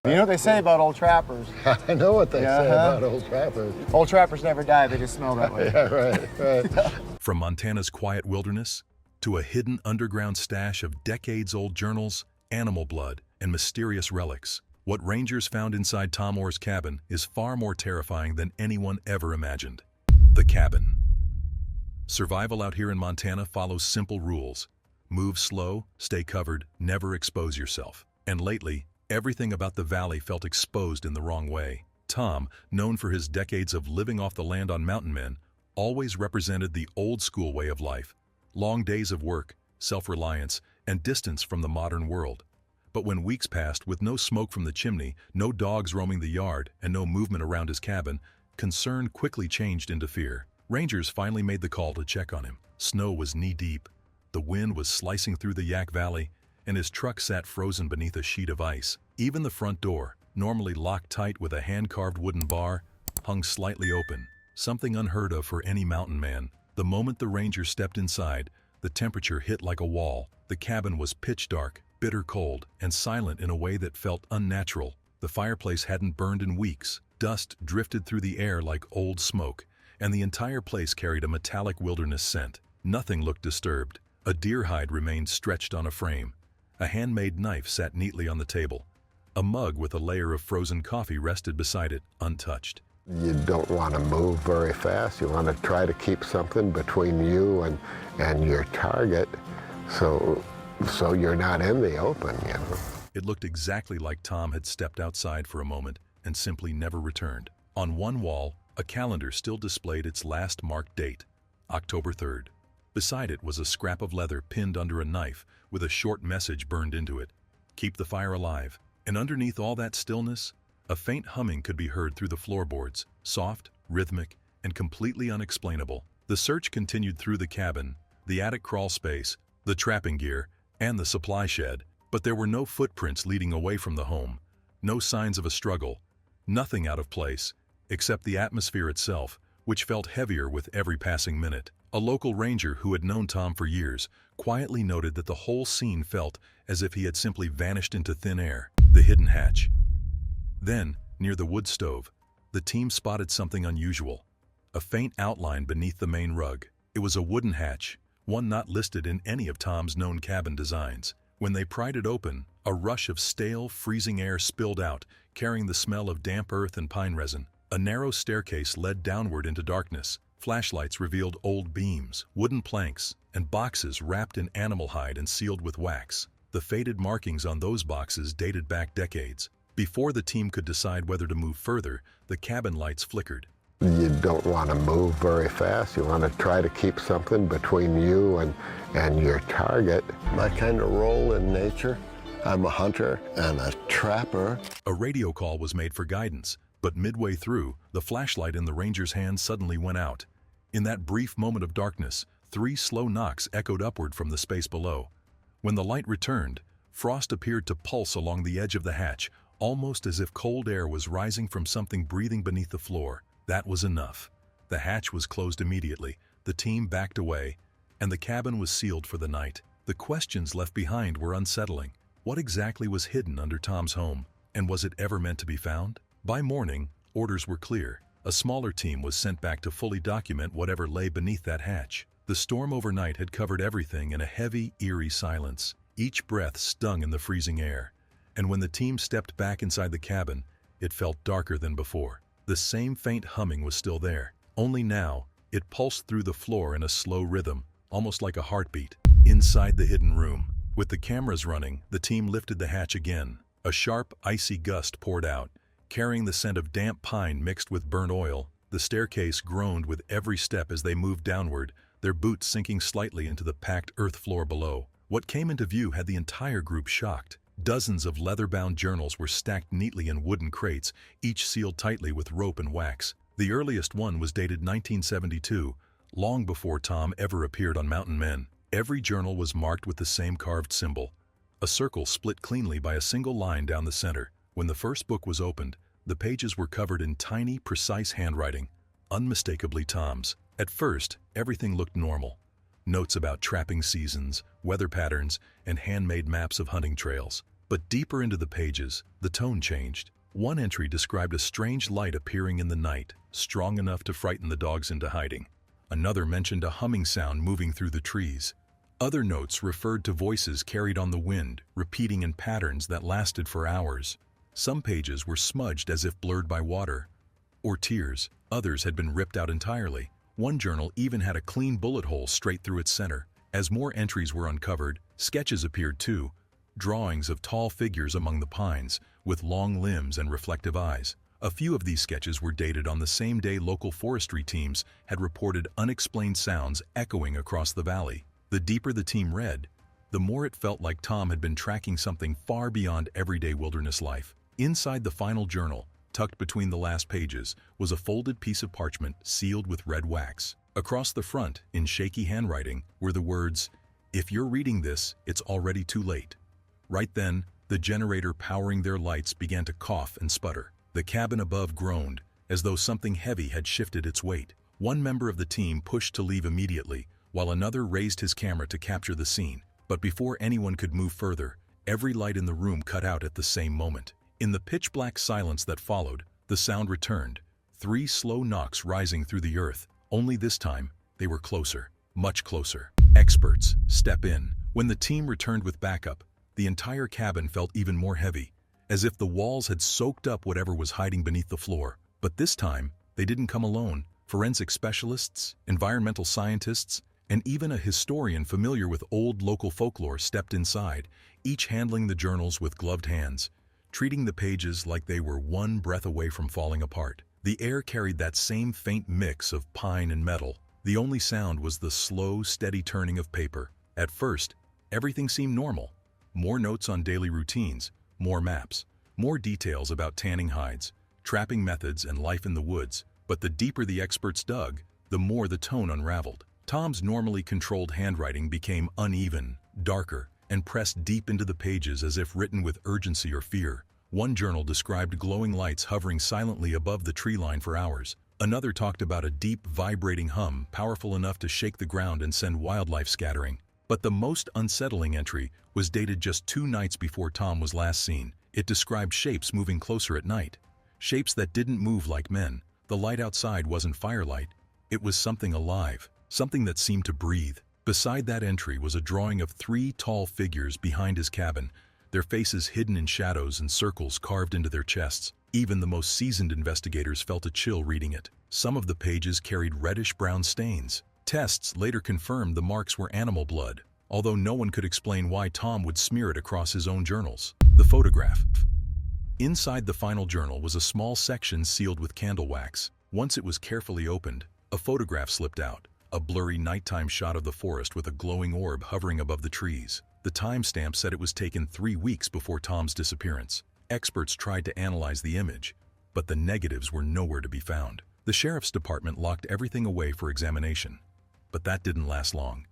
You know what they say about old trappers? I know what they say about old trappers. Old trappers never die, they just smell that way. Yeah, right. From Montana's quiet wilderness to a hidden underground stash of decades-old journals, animal blood, and mysterious relics, what rangers found inside Tom Orr's cabin is far more terrifying than anyone ever imagined. The cabin. Survival out here in Montana follows simple rules. Move slow, stay covered, never expose yourself. And lately, everything about the valley felt exposed in the wrong way. Tom, known for his decades of living off the land on mountain men, always represented the old-school way of life. Long days of work, self-reliance, and distance from the modern world. But when weeks passed with no smoke from the chimney, no dogs roaming the yard, and no movement around his cabin, concern quickly changed into fear. Rangers finally made the call to check on him. Snow was knee-deep. The wind was slicing through the Yak Valley, and his truck sat frozen beneath a sheet of ice. Even the front door, normally locked tight with a hand-carved wooden bar, hung slightly open, something unheard of for any mountain man. The moment the ranger stepped inside, the temperature hit like a wall. The cabin was pitch dark, bitter cold, and silent in a way that felt unnatural. The fireplace hadn't burned in weeks. Dust drifted through the air like old smoke, and the entire place carried a metallic wilderness scent. Nothing looked disturbed. A deer hide remained stretched on a frame. A handmade knife sat neatly on the table. A mug with a layer of frozen coffee rested beside it, untouched. You don't want to move very fast. You want to try to keep something between you and your target so you're not in the open, you know. It looked exactly like Tom had stepped outside for a moment and simply never returned. On one wall, a calendar still displayed its last marked date, October 3rd. Beside it was a scrap of leather pinned under a knife with a short message burned into it. Keep the fire alive. And underneath all that stillness, a faint humming could be heard through the floorboards, soft, rhythmic, and completely unexplainable. The search continued through the cabin, the attic crawl space, the trapping gear, and the supply shed, but there were no footprints leading away from the home, no signs of a struggle, nothing out of place, except the atmosphere itself, which felt heavier with every passing minute. A local ranger who had known Tom for years quietly noted that the whole scene felt as if he had simply vanished into thin air. The hidden hatch. Then, near the wood stove, the team spotted something unusual. A faint outline beneath the main rug. It was a wooden hatch, one not listed in any of Tom's known cabin designs. When they pried it open, a rush of stale, freezing air spilled out, carrying the smell of damp earth and pine resin. A narrow staircase led downward into darkness. Flashlights revealed old beams, wooden planks, and boxes wrapped in animal hide and sealed with wax. The faded markings on those boxes dated back decades. Before the team could decide whether to move further, the cabin lights flickered. You don't want to move very fast. You want to try to keep something between you and your target. My kind of role in nature, I'm a hunter and a trapper. A radio call was made for guidance, but midway through, the flashlight in the ranger's hand suddenly went out. In that brief moment of darkness, 3 slow knocks echoed upward from the space below. When the light returned, frost appeared to pulse along the edge of the hatch, almost as if cold air was rising from something breathing beneath the floor. That was enough. The hatch was closed immediately, the team backed away, and the cabin was sealed for the night. The questions left behind were unsettling. What exactly was hidden under Tom's home, and was it ever meant to be found? By morning, orders were clear. A smaller team was sent back to fully document whatever lay beneath that hatch. The storm overnight had covered everything in a heavy, eerie silence. Each breath stung in the freezing air, and when the team stepped back inside the cabin, it felt darker than before. The same faint humming was still there, only now it pulsed through the floor in a slow rhythm, almost like a heartbeat. Inside the hidden room, with the cameras running, the team lifted the hatch again. A sharp, icy gust poured out, carrying the scent of damp pine mixed with burnt oil. The staircase groaned with every step as they moved downward, their boots sinking slightly into the packed earth floor below. What came into view had the entire group shocked. Dozens of leather-bound journals were stacked neatly in wooden crates, each sealed tightly with rope and wax. The earliest one was dated 1972, long before Tom ever appeared on Mountain Men. Every journal was marked with the same carved symbol, a circle split cleanly by a single line down the center. When the first book was opened, the pages were covered in tiny, precise handwriting, unmistakably Tom's. At first, everything looked normal. Notes about trapping seasons, weather patterns, and handmade maps of hunting trails. But deeper into the pages, the tone changed. One entry described a strange light appearing in the night, strong enough to frighten the dogs into hiding. Another mentioned a humming sound moving through the trees. Other notes referred to voices carried on the wind, repeating in patterns that lasted for hours. Some pages were smudged as if blurred by water or tears. Others had been ripped out entirely. One journal even had a clean bullet hole straight through its center. As more entries were uncovered, sketches appeared too, drawings of tall figures among the pines, with long limbs and reflective eyes. A few of these sketches were dated on the same day local forestry teams had reported unexplained sounds echoing across the valley. The deeper the team read, the more it felt like Tom had been tracking something far beyond everyday wilderness life. Inside the final journal, tucked between the last pages, was a folded piece of parchment sealed with red wax. Across the front, in shaky handwriting, were the words, "If you're reading this, it's already too late." Right then, the generator powering their lights began to cough and sputter. The cabin above groaned, as though something heavy had shifted its weight. One member of the team pushed to leave immediately, while another raised his camera to capture the scene. But before anyone could move further, every light in the room cut out at the same moment. In the pitch-black silence that followed, the sound returned, 3 slow knocks rising through the earth. Only this time, they were closer, much closer. Experts, step in. When the team returned with backup, the entire cabin felt even more heavy, as if the walls had soaked up whatever was hiding beneath the floor. But this time, they didn't come alone. Forensic specialists, environmental scientists, and even a historian familiar with old local folklore stepped inside, each handling the journals with gloved hands, treating the pages like they were one breath away from falling apart. The air carried that same faint mix of pine and metal. The only sound was the slow, steady turning of paper. At first, everything seemed normal. More notes on daily routines, more maps, more details about tanning hides, trapping methods, and life in the woods. But the deeper the experts dug, the more the tone unraveled. Tom's normally controlled handwriting became uneven, darker, and pressed deep into the pages as if written with urgency or fear. One journal described glowing lights hovering silently above the tree line for hours. Another talked about a deep, vibrating hum powerful enough to shake the ground and send wildlife scattering. But the most unsettling entry was dated just 2 nights before Tom was last seen. It described shapes moving closer at night. Shapes that didn't move like men. The light outside wasn't firelight. It was something alive, something that seemed to breathe. Beside that entry was a drawing of 3 tall figures behind his cabin, their faces hidden in shadows and circles carved into their chests. Even the most seasoned investigators felt a chill reading it. Some of the pages carried reddish-brown stains. Tests later confirmed the marks were animal blood, although no one could explain why Tom would smear it across his own journals. The photograph. Inside the final journal was a small section sealed with candle wax. Once it was carefully opened, a photograph slipped out, a blurry nighttime shot of the forest with a glowing orb hovering above the trees. The timestamp said it was taken 3 weeks before Tom's disappearance. Experts tried to analyze the image, but the negatives were nowhere to be found. The sheriff's department locked everything away for examination. But that didn't last long.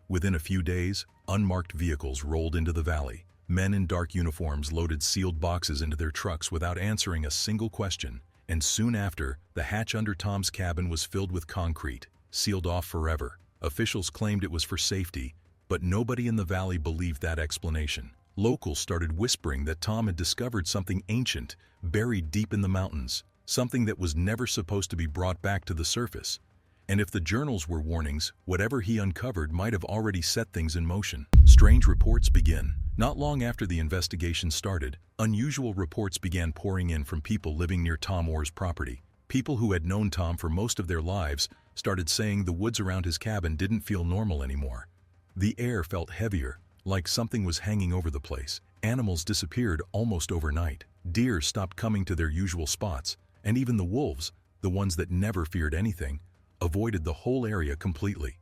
Within a few days, unmarked vehicles rolled into the valley. Men in dark uniforms loaded sealed boxes into their trucks without answering a single question. And soon after, the hatch under Tom's cabin was filled with concrete, sealed off forever. Officials claimed it was for safety, but nobody in the valley believed that explanation. Locals started whispering that Tom had discovered something ancient, buried deep in the mountains, something that was never supposed to be brought back to the surface. And if the journals were warnings, whatever he uncovered might have already set things in motion. Strange reports begin. Not long after the investigation started, unusual reports began pouring in from people living near Tom Orr's property. People who had known Tom for most of their lives started saying the woods around his cabin didn't feel normal anymore. The air felt heavier, like something was hanging over the place. Animals disappeared almost overnight. Deer stopped coming to their usual spots, and even the wolves, the ones that never feared anything, avoided the whole area completely.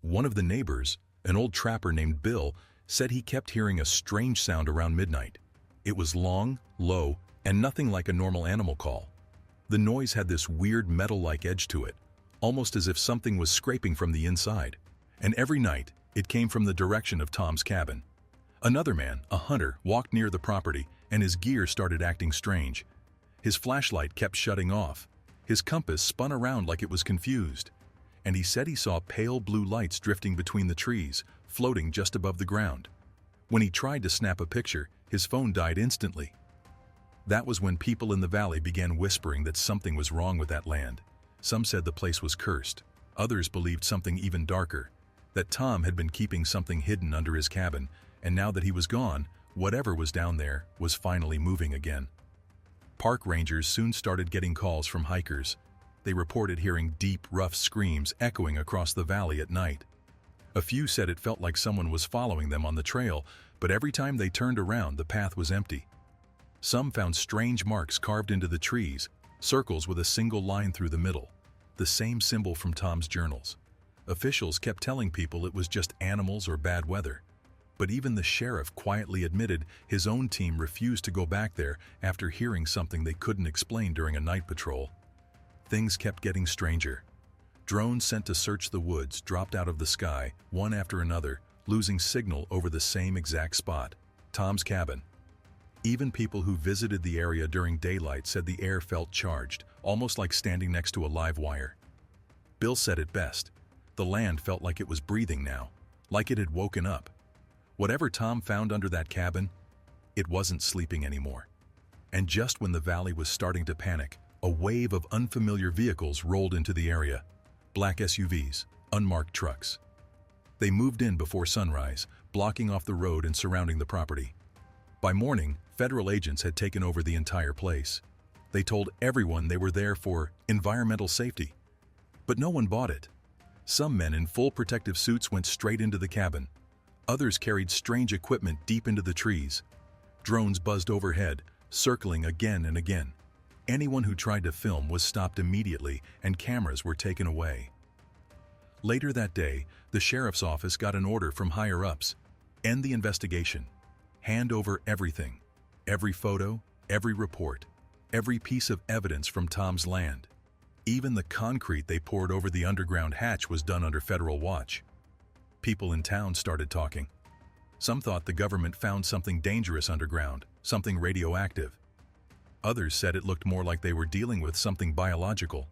One of the neighbors, an old trapper named Bill, said he kept hearing a strange sound around midnight. It was long, low, and nothing like a normal animal call. The noise had this weird metal-like edge to it, almost as if something was scraping from the inside. And every night, it came from the direction of Tom's cabin. Another man, a hunter, walked near the property, and his gear started acting strange. His flashlight kept shutting off. His compass spun around like it was confused. And he said he saw pale blue lights drifting between the trees, floating just above the ground. When he tried to snap a picture, His phone died instantly. That was when people in the valley began whispering that something was wrong with that land. Some said the place was cursed. Others believed something even darker, that Tom had been keeping something hidden under his cabin, and now that he was gone, whatever was down there was finally moving again. Park rangers soon started getting calls from hikers. They reported hearing deep, rough screams echoing across the valley at night. A few said it felt like someone was following them on the trail, but every time they turned around, the path was empty. Some found strange marks carved into the trees, circles with a single line through the middle, the same symbol from Tom's journals. Officials kept telling people it was just animals or bad weather, but even the sheriff quietly admitted his own team refused to go back there after hearing something they couldn't explain during a night patrol. Things kept getting stranger. Drones sent to search the woods dropped out of the sky, one after another, losing signal over the same exact spot, Tom's cabin. Even people who visited the area during daylight said the air felt charged, almost like standing next to a live wire. Bill said it best. The land felt like it was breathing now, like it had woken up. Whatever Tom found under that cabin, it wasn't sleeping anymore. And just when the valley was starting to panic, a wave of unfamiliar vehicles rolled into the area. Black SUVs, unmarked trucks. They moved in before sunrise, blocking off the road and surrounding the property. By morning, federal agents had taken over the entire place. They told everyone they were there for environmental safety. But no one bought it. Some men in full protective suits went straight into the cabin. Others carried strange equipment deep into the trees. Drones buzzed overhead, circling again and again. Anyone who tried to film was stopped immediately, and cameras were taken away. Later that day, the sheriff's office got an order from higher-ups. End the investigation. Hand over everything. Every photo, every report, every piece of evidence from Tom's land. Even the concrete they poured over the underground hatch was done under federal watch. People in town started talking. Some thought the government found something dangerous underground, something radioactive. Others said it looked more like they were dealing with something biological.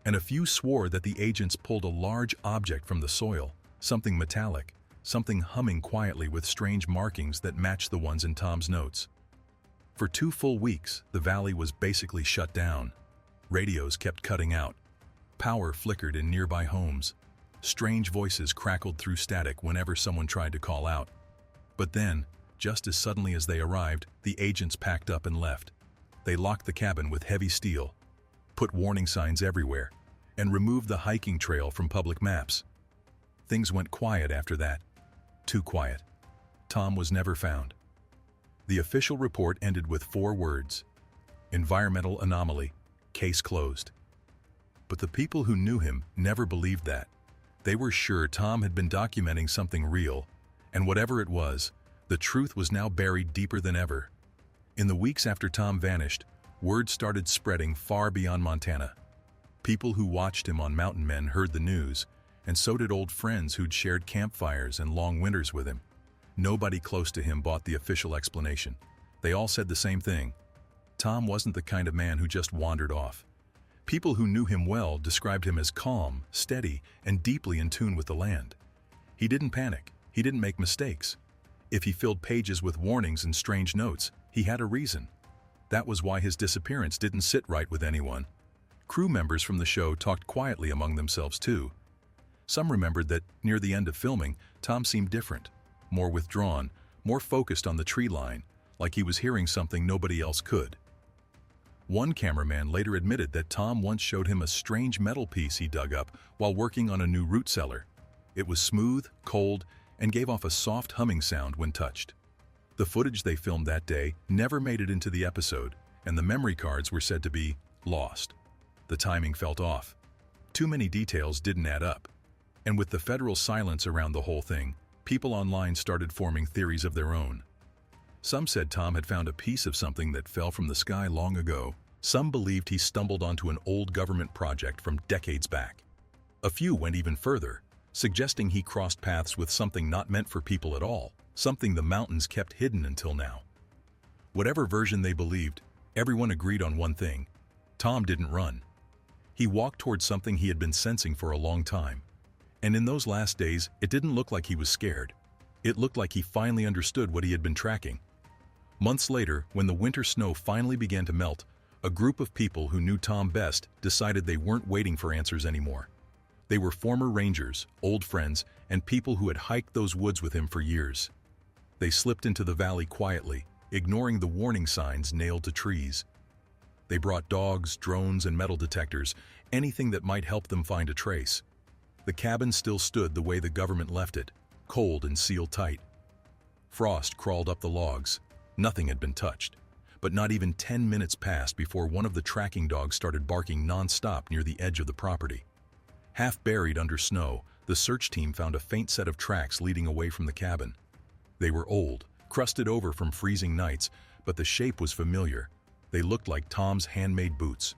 And a few swore that the agents pulled a large object from the soil, something metallic, something humming quietly with strange markings that matched the ones in Tom's notes. For 2 full weeks, the valley was basically shut down. Radios kept cutting out. Power flickered in nearby homes. Strange voices crackled through static whenever someone tried to call out. But then, just as suddenly as they arrived, the agents packed up and left. They locked the cabin with heavy steel, put warning signs everywhere, and removed the hiking trail from public maps. Things went quiet after that. Too quiet. Tom was never found. The official report ended with 4 words: environmental anomaly, case closed. But the people who knew him never believed that. They were sure Tom had been documenting something real, and whatever it was, the truth was now buried deeper than ever. In the weeks after Tom vanished, word started spreading far beyond Montana. People who watched him on Mountain Men heard the news, and so did old friends who'd shared campfires and long winters with him. Nobody close to him bought the official explanation. They all said the same thing. Tom wasn't the kind of man who just wandered off. People who knew him well described him as calm, steady, and deeply in tune with the land. He didn't panic. He didn't make mistakes. If he filled pages with warnings and strange notes, he had a reason. That was why his disappearance didn't sit right with anyone. Crew members from the show talked quietly among themselves too. Some remembered that, near the end of filming, Tom seemed different, more withdrawn, more focused on the tree line, like he was hearing something nobody else could. One cameraman later admitted that Tom once showed him a strange metal piece he dug up while working on a new root cellar. It was smooth, cold, and gave off a soft humming sound when touched. The footage they filmed that day never made it into the episode, and the memory cards were said to be lost. The timing felt off. Too many details didn't add up. And with the federal silence around the whole thing, people online started forming theories of their own. Some said Tom had found a piece of something that fell from the sky long ago. Some believed he stumbled onto an old government project from decades back. A few went even further, suggesting he crossed paths with something not meant for people at all, something the mountains kept hidden until now. Whatever version they believed, everyone agreed on one thing: Tom didn't run. He walked towards something he had been sensing for a long time. And in those last days, it didn't look like he was scared. It looked like he finally understood what he had been tracking. Months later, when the winter snow finally began to melt, a group of people who knew Tom best decided they weren't waiting for answers anymore. They were former rangers, old friends, and people who had hiked those woods with him for years. They slipped into the valley quietly, ignoring the warning signs nailed to trees. They brought dogs, drones, and metal detectors, anything that might help them find a trace. The cabin still stood the way the government left it, cold and sealed tight. Frost crawled up the logs. Nothing had been touched. But not even 10 minutes passed before one of the tracking dogs started barking non-stop near the edge of the property. Half buried under snow, the search team found a faint set of tracks leading away from the cabin. They were old, crusted over from freezing nights, but the shape was familiar. They looked like Tom's handmade boots.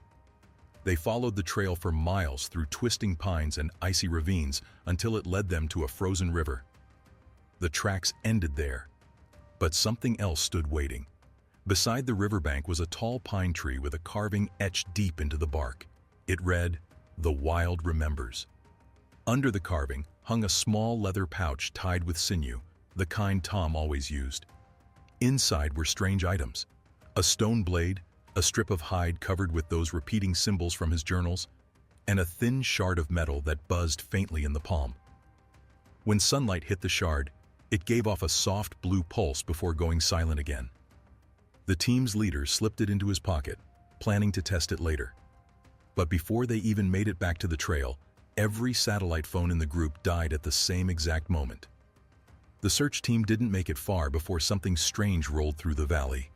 They followed the trail for miles through twisting pines and icy ravines until it led them to a frozen river. The tracks ended there, but something else stood waiting. Beside the riverbank was a tall pine tree with a carving etched deep into the bark. It read, "The Wild Remembers." Under the carving hung a small leather pouch tied with sinew, the kind Tom always used. Inside were strange items: a stone blade, a strip of hide covered with those repeating symbols from his journals, and a thin shard of metal that buzzed faintly in the palm. When sunlight hit the shard, it gave off a soft blue pulse before going silent again. The team's leader slipped it into his pocket, planning to test it later. But before they even made it back to the trail, every satellite phone in the group died at the same exact moment. The search team didn't make it far before something strange rolled through the valley.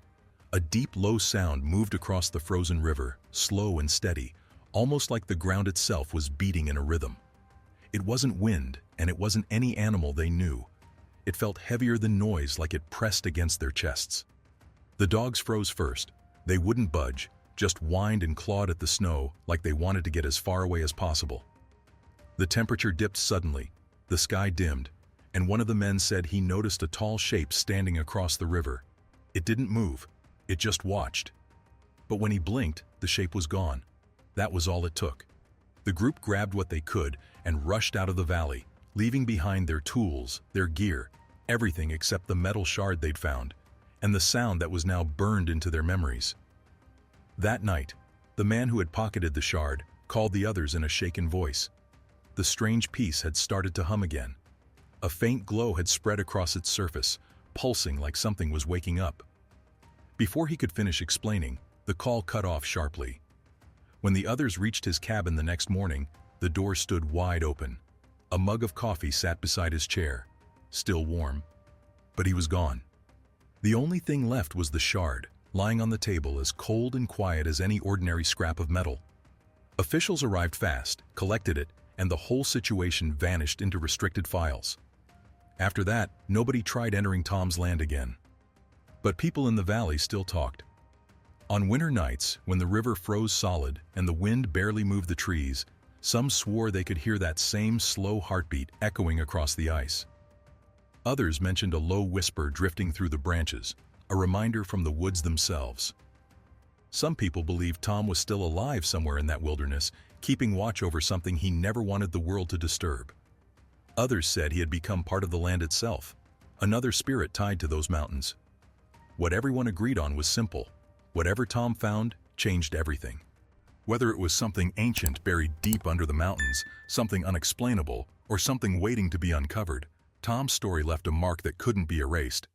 A deep, low sound moved across the frozen river, slow and steady, almost like the ground itself was beating in a rhythm. It wasn't wind, and it wasn't any animal they knew. It felt heavier than noise, like it pressed against their chests. The dogs froze first. They wouldn't budge, just whined and clawed at the snow like they wanted to get as far away as possible. The temperature dipped suddenly, the sky dimmed, and one of the men said he noticed a tall shape standing across the river. It didn't move, it just watched. But when he blinked, the shape was gone. That was all it took. The group grabbed what they could and rushed out of the valley, leaving behind their tools, their gear, everything except the metal shard they'd found, and the sound that was now burned into their memories. That night, the man who had pocketed the shard called the others in a shaken voice. The strange piece had started to hum again. A faint glow had spread across its surface, pulsing like something was waking up. Before he could finish explaining, the call cut off sharply. When the others reached his cabin the next morning, the door stood wide open. A mug of coffee sat beside his chair, still warm, but he was gone. The only thing left was the shard, lying on the table as cold and quiet as any ordinary scrap of metal. Officials arrived fast, collected it, and the whole situation vanished into restricted files. After that, nobody tried entering Tom's land again. But people in the valley still talked. On winter nights, when the river froze solid and the wind barely moved the trees, some swore they could hear that same slow heartbeat echoing across the ice. Others mentioned a low whisper drifting through the branches, a reminder from the woods themselves. Some people believed Tom was still alive somewhere in that wilderness, keeping watch over something he never wanted the world to disturb. Others said he had become part of the land itself, another spirit tied to those mountains. What everyone agreed on was simple: whatever Tom found changed everything. Whether it was something ancient buried deep under the mountains, something unexplainable, or something waiting to be uncovered, Tom's story left a mark that couldn't be erased.